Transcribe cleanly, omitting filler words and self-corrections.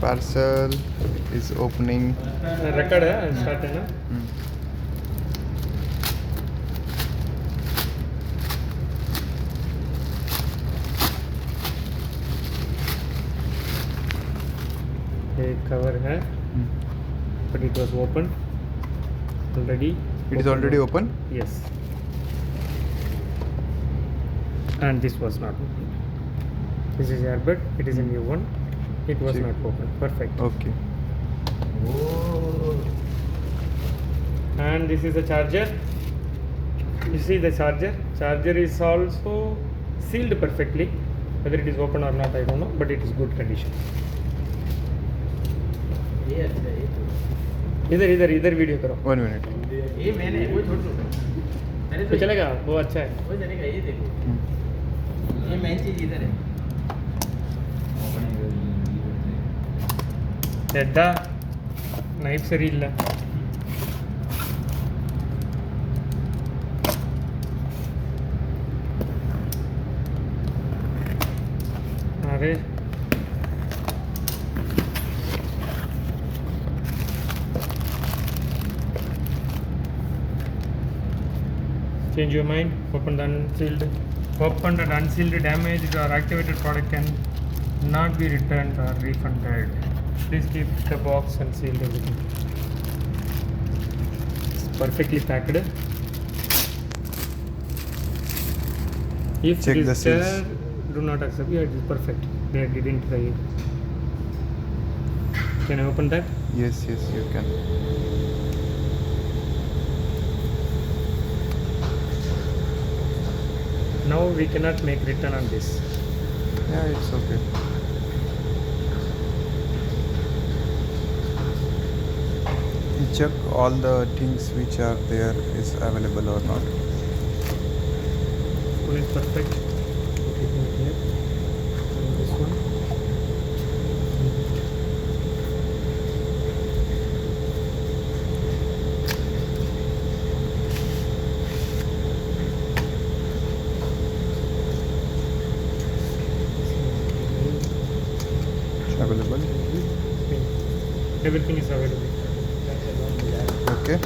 parcel is opening. Record है start है ना. एक cover है, but it was open already. It is already open. Yes. And this was not open. This is airbag. It is a new one. It was Check. not open. Perfect. Okay. And this is the charger. You see the charger. Charger is also sealed perfectly. Whether it is open or not, I don't know, but it is good condition. इधर video करो. 1 minute. ये मैंने वो छोड़ दो. तो चलेगा, वो अच्छा है. वो चलेगा, ये देखो. ये मेन चीज इधर है. ಹೆಡ್ಡ ನೈಫ್ ಸರಿ ಇಲ್ಲ. ಅರೆ change your mind. Opened and unsealed damaged or activated product can not be returned or refunded. Please keep the box and seal everything. It's perfectly packed. If Check it the is seals. there, do not accept. Yeah, it is perfect. They didn't try it. Can I open that? Yes, you can. Now we cannot make return on this. Yeah, it's okay. Check all the things which are there is available or not. One is perfect. Keep it here. And this one. Available. Everything is available. Okay.